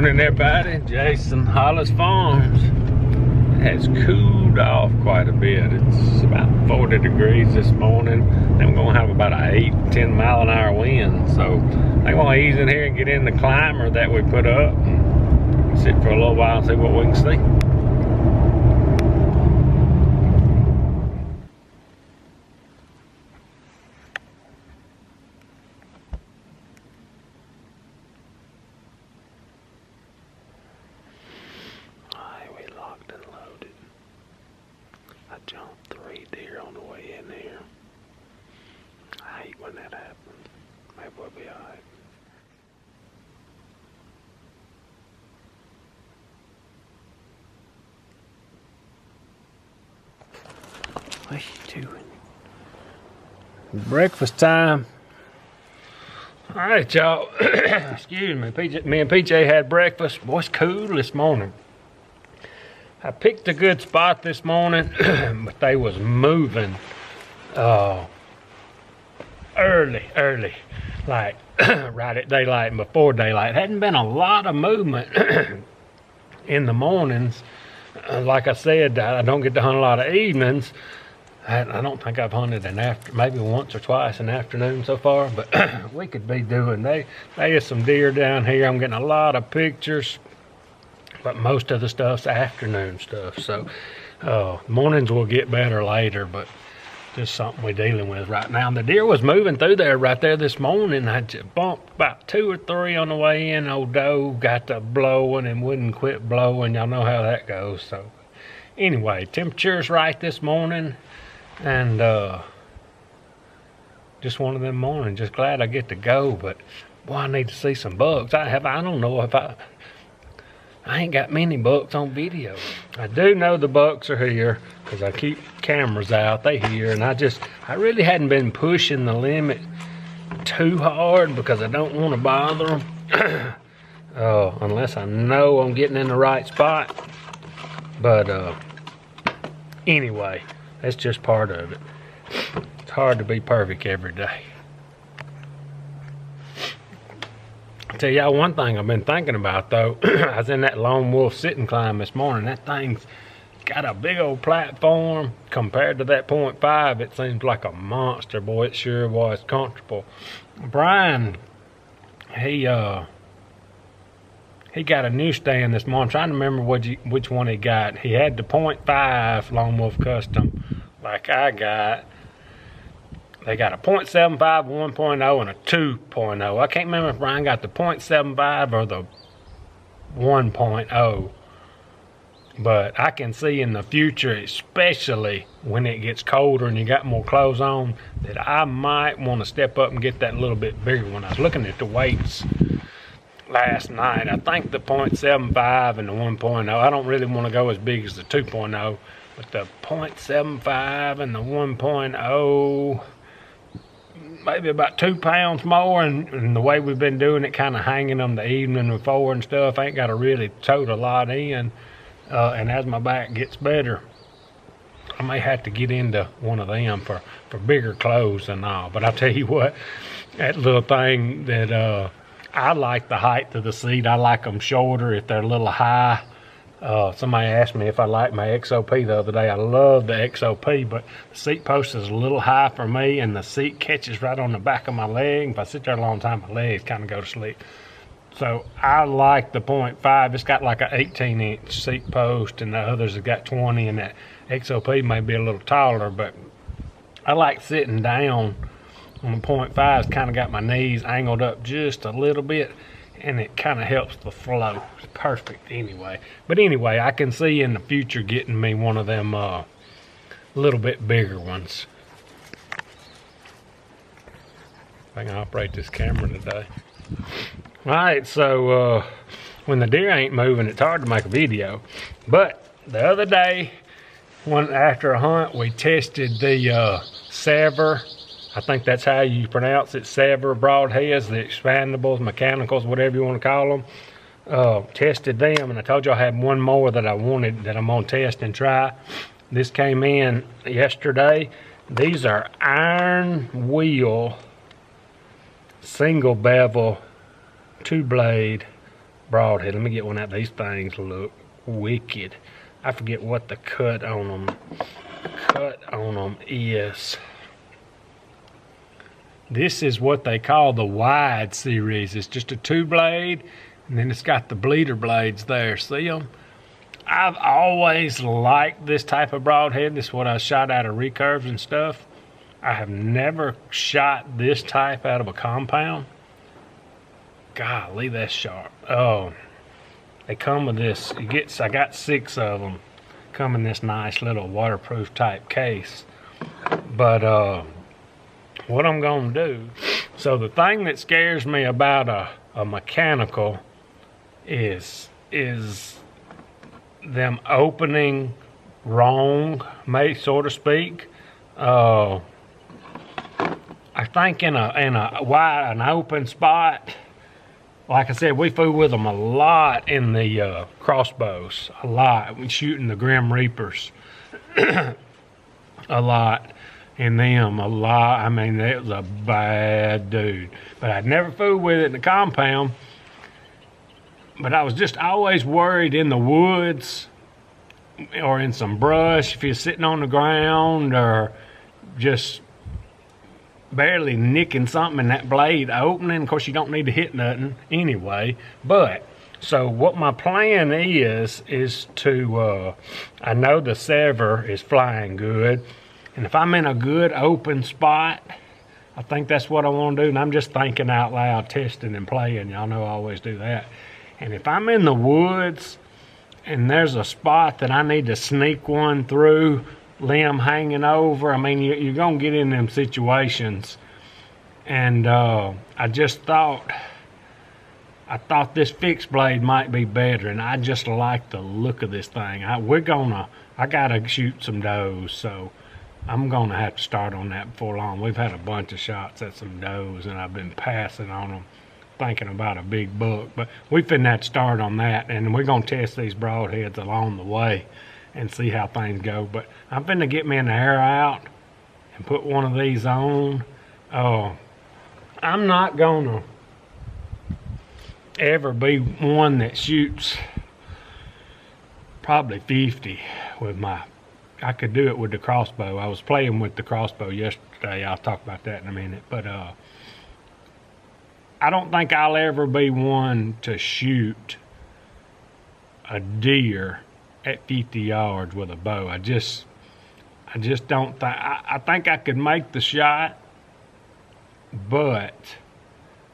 Morning everybody, Jason, Hollis Farms. It has cooled off quite a bit. It's about 40 degrees this morning. And we're gonna have about an 8-10 mile an hour wind. So I'm gonna ease in here and get in the climber that we put up and sit for a little while and see what we can see. I jumped 3 deer on the way in here. I hate when that happens. Maybe we'll be alright. What you doing? Breakfast time. Alright, y'all. Excuse me. Me and PJ had breakfast. Boy, it's cool this morning. I picked a good spot this morning, but they was moving early, like right at daylight and before daylight. Hadn't been a lot of movement in the mornings. Like I said, I don't get to hunt a lot of evenings. I don't think I've hunted maybe once or twice in the afternoon so far, but we could be doing. There's some deer down here. I'm getting a lot of pictures. But most of the stuff's afternoon stuff, so mornings will get better later, but just something we're dealing with right now. And the deer was moving through there right there this morning. I just bumped about 2 or 3 on the way in. Old doe got to blowing and wouldn't quit blowing. Y'all know how that goes. So anyway, temperature's right this morning, and just one of them mornings. Just glad I get to go, but boy, I need to see some bucks. I don't know if I ain't got many bucks on video. I do know the bucks are here because I keep cameras out. They here, and I really hadn't been pushing the limit too hard because I don't want to bother them unless I know I'm getting in the right spot. But anyway, that's just part of it. It's hard to be perfect every day. I'll tell y'all one thing I've been thinking about though. I was in that lone wolf sitting climb this morning. That thing's got a big old platform. Compared to that 0.5, it seems like a monster. Boy, it sure was comfortable. Brian, he got a new stand this morning. I'm trying to remember which one he got. He had the 0.5 lone wolf custom like I got. They got a 0.75, 1.0, and a 2.0. I can't remember if Brian got the 0.75 or the 1.0. But I can see in the future, especially when it gets colder and you got more clothes on, that I might want to step up and get that little bit bigger one. I was looking at the weights last night. I think the 0.75 and the 1.0, I don't really want to go as big as the 2.0, but the 0.75 and the 1.0, maybe about 2 pounds more, and the way we've been doing it, kind of hanging them the evening before and stuff, I ain't got to really tote a lot in. And as my back gets better, I may have to get into one of them for bigger clothes and all. But I'll tell you what, that little thing that I like the height of the seat. I like them shorter if they're a little high. Somebody asked me if I like my XOP the other day. I love the XOP, but the seat post is a little high for me, and the seat catches right on the back of my leg. If I sit there a long time, my legs kind of go to sleep. So I like the 0.5. It's got like an 18-inch seat post, and the others have got 20, and that XOP may be a little taller, but I like sitting down on the 0.5. It's kind of got my knees angled up just a little bit, and it kind of helps the flow. It's perfect anyway. But anyway, I can see in the future getting me one of them little bit bigger ones. If I can operate this camera today. All right, so when the deer ain't moving, it's hard to make a video. But the other day, after a hunt, we tested the Sever. I think that's how you pronounce it, Sever Broadheads, the expandables, mechanicals, whatever you want to call them. Tested them, and I told you I had one more that I wanted that I'm gonna test and try. This came in yesterday. These are iron wheel, single bevel, 2-blade broadhead. Let me get one out. These things look wicked. I forget what the cut on them is. This is what they call the wide series. It's just a 2-blade, and then it's got the bleeder blades there. See them? I've always liked this type of broadhead. This is what I shot out of recurves and stuff. I have never shot this type out of a compound. Golly, that's sharp. Oh, they come with this. I got 6 of them. Come in this nice little waterproof type case. But what I'm gonna do, so the thing that scares me about a mechanical is them opening wrong, so to speak. I think in an open spot, like I said, we fool with them a lot in the crossbows, a lot. We shooting the Grim Reapers, a lot in them, a lot. I mean, it was a bad dude. But I'd never fool with it in the compound. But I was just always worried in the woods or in some brush, if you're sitting on the ground or just barely nicking something in that blade opening. Of course, you don't need to hit nothing anyway. But so what my plan is to I know the sever is flying good, and if I'm in a good open spot, I think that's what I want to do. And I'm just thinking out loud, testing and playing. Y'all know I always do that. And if I'm in the woods and there's a spot that I need to sneak one through, limb hanging over, I mean, you're gonna get in them situations. And I thought this fixed blade might be better, and I just like the look of this thing. I gotta shoot some does, so I'm gonna have to start on that before long. We've had a bunch of shots at some does, and I've been passing on them, thinking about a big buck. But we finna have to start on that, and we're gonna test these broadheads along the way and see how things go. But I'm finna get me an air out and put one of these on. I'm not gonna ever be one that shoots probably 50 with I could do it with the crossbow. I was playing with the crossbow yesterday. I'll talk about that in a minute. But I don't think I'll ever be one to shoot a deer at 50 yards with a bow. I just don't think. I think I could make the shot, but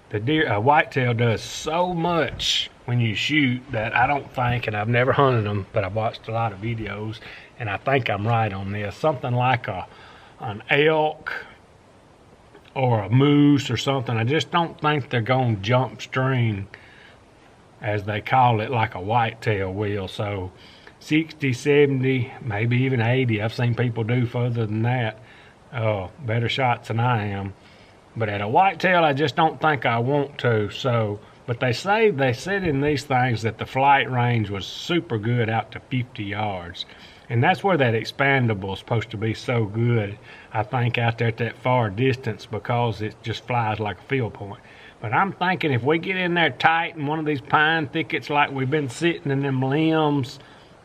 the deer, a whitetail does so much when you shoot that I don't think, and I've never hunted them, but I've watched a lot of videos, and I think I'm right on this. Something like an elk or a moose or something, I just don't think they're gonna jump string, as they call it, like a whitetail will. So 60, 70, maybe even 80. I've seen people do further than that. Better shots than I am. But at a whitetail, I just don't think I want to. So, but they said in these things that the flight range was super good out to 50 yards. And that's where that expandable is supposed to be so good, I think, out there at that far distance, because it just flies like a field point. But I'm thinking if we get in there tight in one of these pine thickets, like we've been sitting in them limbs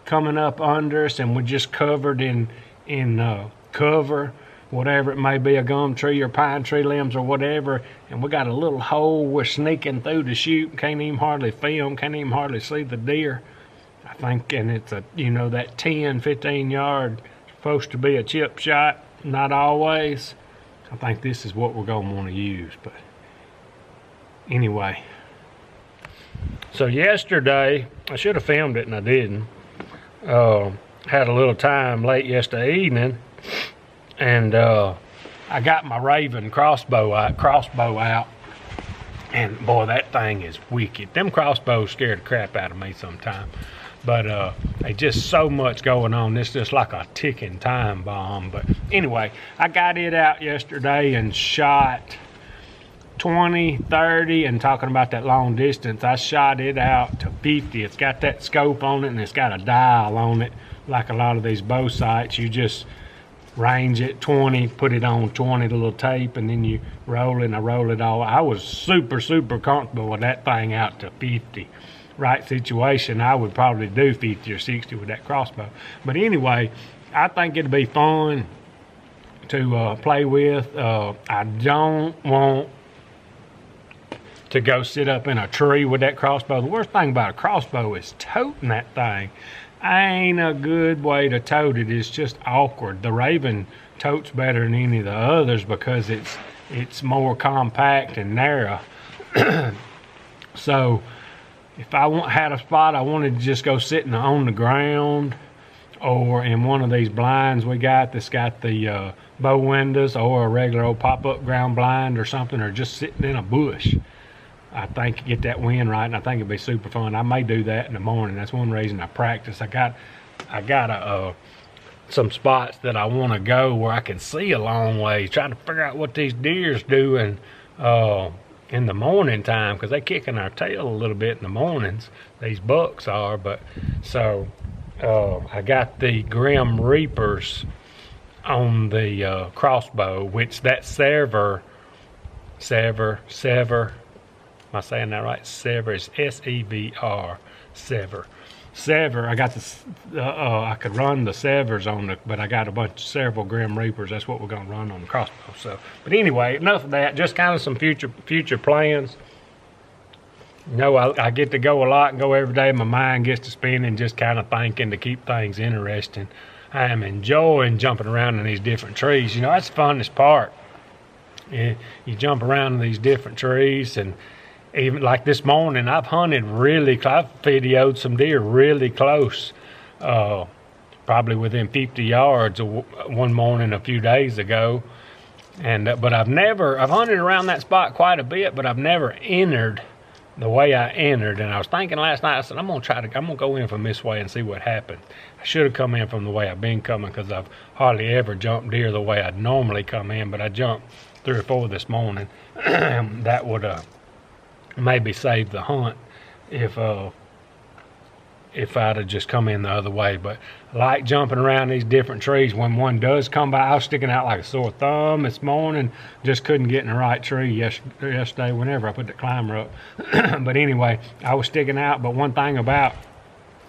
coming up under us, and we're just covered in cover, whatever it may be, a gum tree or pine tree limbs or whatever, and we got a little hole we're sneaking through to shoot, can't even hardly film, can't even hardly see the deer. I think, and it's that 10, 15 yard, supposed to be a chip shot, not always. I think this is what we're gonna want to use. But anyway, so yesterday, I should have filmed it and I didn't. Had a little time late yesterday evening, and I got my Raven crossbow out, and boy, that thing is wicked. Them crossbows scare the crap out of me sometimes. But there's just so much going on. It's just like a ticking time bomb. But anyway, I got it out yesterday and shot 20, 30, and talking about that long distance, I shot it out to 50. It's got that scope on it, and it's got a dial on it. Like a lot of these bow sights, you just range it 20, put it on 20, the little tape, and then you roll it, and I roll it all. I was super, super comfortable with that thing out to 50. right situation, I would probably do 50 or 60 with that crossbow. But anyway, I think it'd be fun to play with. I don't want to go sit up in a tree with that crossbow. The worst thing about a crossbow is toting that thing. Ain't a good way to tote it. It's just awkward. The Raven totes better than any of the others because it's more compact and narrow. So if I had a spot I wanted to just go sitting on the ground or in one of these blinds we got that's got the bow windows, or a regular old pop-up ground blind or something, or just sitting in a bush, I think get that wind right, and I think it'd be super fun. I may do that in the morning. That's one reason I practice. I got some spots that I want to go where I can see a long way, trying to figure out what these deer's doing in the morning time, because they kicking our tail a little bit in the mornings. These bucks are, but so I got the Grim Reapers on the crossbow, which that sever. Am I saying that right? Sever is S-E-V-R. Sever. I got the I could run the severs on the, but I got several Grim Reapers. That's what we're gonna run on the crossbow. So, but anyway, enough of that. Just kind of some future plans. You know, I get to go a lot and go every day. My mind gets to spinning, just kind of thinking to keep things interesting. I am enjoying jumping around in these different trees. You know, that's the funnest part. You jump around in these different trees, and even like this morning, I've hunted really close. I've videoed some deer really close, probably within 50 yards of one morning a few days ago. And but I've hunted around that spot quite a bit, but I've never entered the way I entered. And I was thinking last night, I said, I'm gonna go in from this way and see what happened. I should have come in from the way I've been coming, because I've hardly ever jumped deer the way I'd normally come in, but I jumped 3 or 4 this morning. That would maybe save the hunt if I'd have just come in the other way. But I like jumping around these different trees. When one does come by, I was sticking out like a sore thumb this morning. Just couldn't get in the right tree yesterday whenever I put the climber up. But anyway, I was sticking out. But one thing about,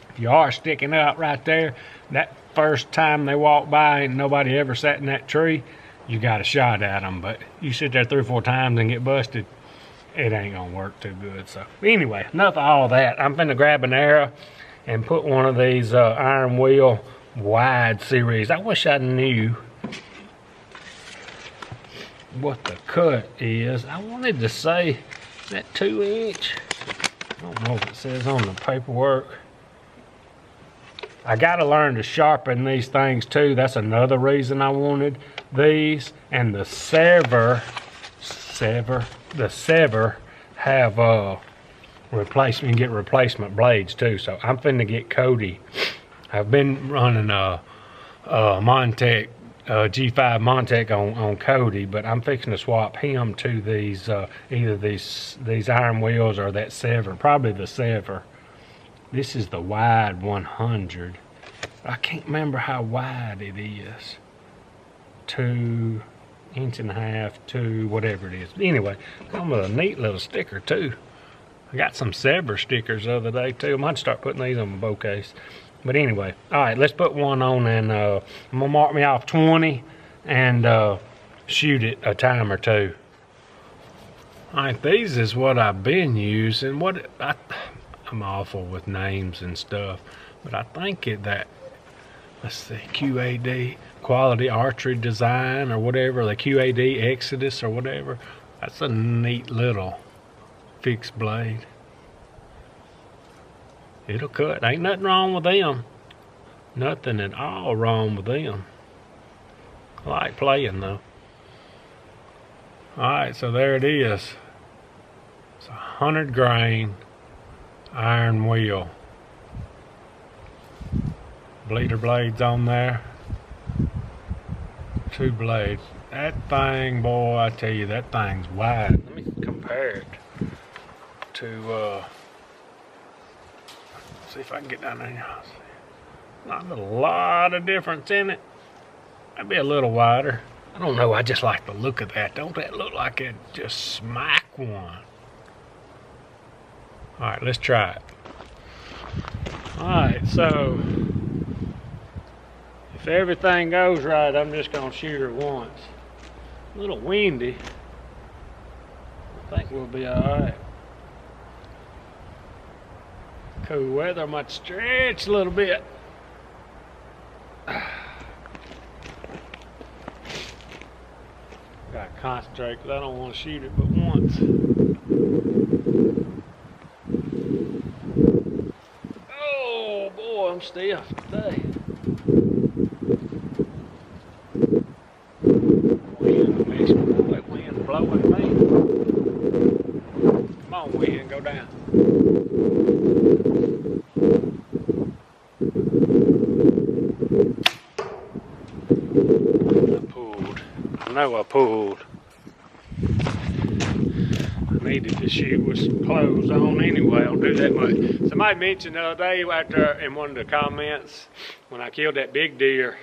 if you are sticking out right there, that first time they walk by and nobody ever sat in that tree, you got a shot at them. But you sit there 3 or 4 times and get busted, it ain't gonna work too good. So anyway, enough of all that. I'm finna grab an arrow and put one of these iron wheel wide series. I wish I knew what the cut is. I wanted to say that 2-inch. I don't know if it says on the paperwork. I gotta learn to sharpen these things too. That's another reason I wanted these. And the sever have replacement blades too. So I'm finna get Cody. I've been running a Montec G5 Montec on Cody, but I'm fixing to swap him to these either these iron wheels or that sever. Probably the sever. This is the wide 100. I can't remember how wide it is. 2.5 inches to whatever it is. But anyway, come with a neat little sticker too. I got some sever stickers the other day too. I might start putting these on my bow case. But anyway, all right, let's put one on, and I'm gonna mark me off 20 and shoot it a time or two. All right, these is what I've been using. I'm awful with names and stuff, but I think let's see, QAD, Quality Archery Design or whatever, the QAD Exodus or whatever. That's a neat little fixed blade. It'll cut. Ain't nothing wrong with them. Nothing at all wrong with them. I like playing though. Alright, so there it is. It's 100 grain iron wheel. Bleeder blades on there. 2 blades. That thing, boy, I tell you, that thing's wide. Let me compare it to see if I can get down there. Not a lot of difference in it. That'd be a little wider. I don't know, I just like the look of that. Don't that look like it just smack one? Alright, let's try it. Alright, so if everything goes right, I'm just gonna shoot her once. A little windy. I think we'll be alright. Cool weather, I might stretch a little bit. Gotta concentrate because I don't want to shoot it but once. Oh boy, I'm stiff today. Wind makes that wind blowing me. Come on, wind, go down. I know I pulled. I needed to shoot with some clothes on anyway. I don't do that much. Somebody mentioned the other day after in one of the comments when I killed that big deer,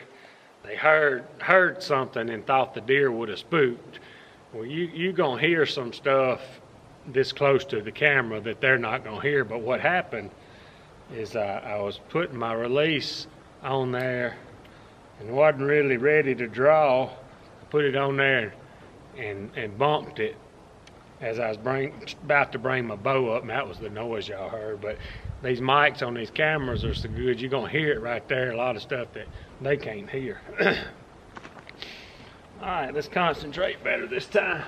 they heard something and thought the deer would have spooked. Well, you gonna hear some stuff this close to the camera that they're not gonna hear. But what happened is I was putting my release on there and wasn't really ready to draw. Put it on there and bumped it as I was about to bring my bow up, and that was the noise y'all heard. But these mics on these cameras are so good, you're gonna hear it right there, a lot of stuff that they can't hear. All right, let's concentrate better this time.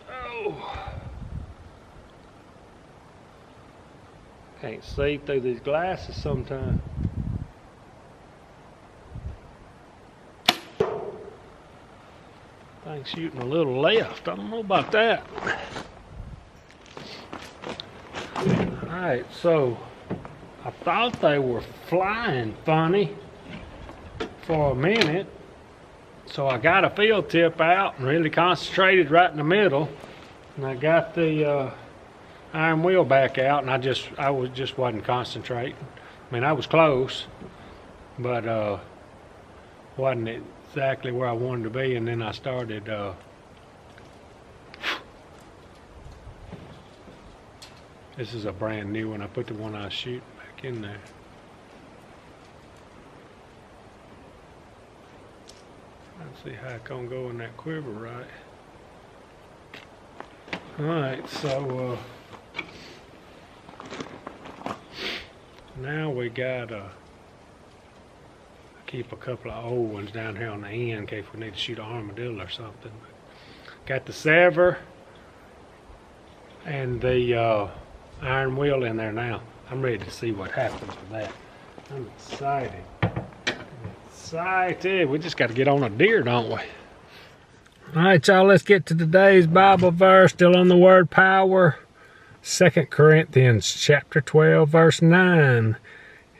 Oh, can't see through these glasses sometimes. Thing's shooting a little left. I don't know about that. Alright, so I thought they were flying funny for a minute. So I got a field tip out and really concentrated right in the middle. And I got the iron wheel back out, and I just wasn't concentrating. I mean, I was close, but wasn't it exactly where I wanted to be. And then I started this is a brand new one. I put the one I was shooting back in there. Let's see how it's gonna go in that quiver right. Alright, so now we got keep a couple of old ones down here on the end in case we need to shoot an armadillo or something. Got the sever and the iron wheel in there now. I'm ready to see what happens with that. I'm excited. Excited. We just got to get on a deer, don't we? All right, y'all, let's get to today's Bible verse. Still on the word power. 2 Corinthians chapter 12, verse 9.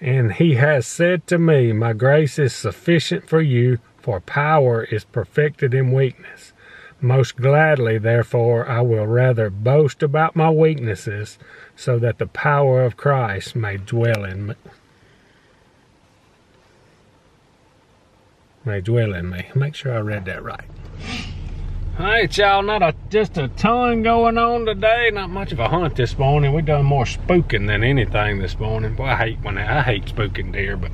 And he has said to me, my grace is sufficient for you, for power is perfected in weakness. Most gladly, therefore, I will rather boast about my weaknesses, so that the power of Christ may dwell in me. Make sure I read that right. Alright, y'all, just a ton going on today. Not much of a hunt this morning. We done more spooking than anything this morning. Boy, I hate spooking deer, but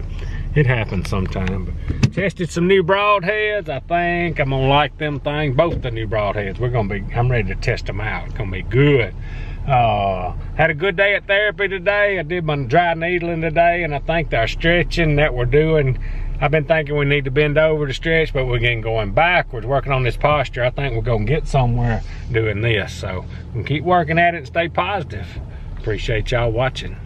it happens sometime. But tested some new broadheads. I think I'm gonna like them things. Both the new broadheads. I'm ready to test them out. It's gonna be good. Had a good day at therapy today. I did my dry needling today, and I think our stretching that we're doing, I've been thinking we need to bend over to stretch, but we're getting going backwards, working on this posture. I think we're gonna get somewhere doing this. So we can keep working at it and stay positive. Appreciate y'all watching.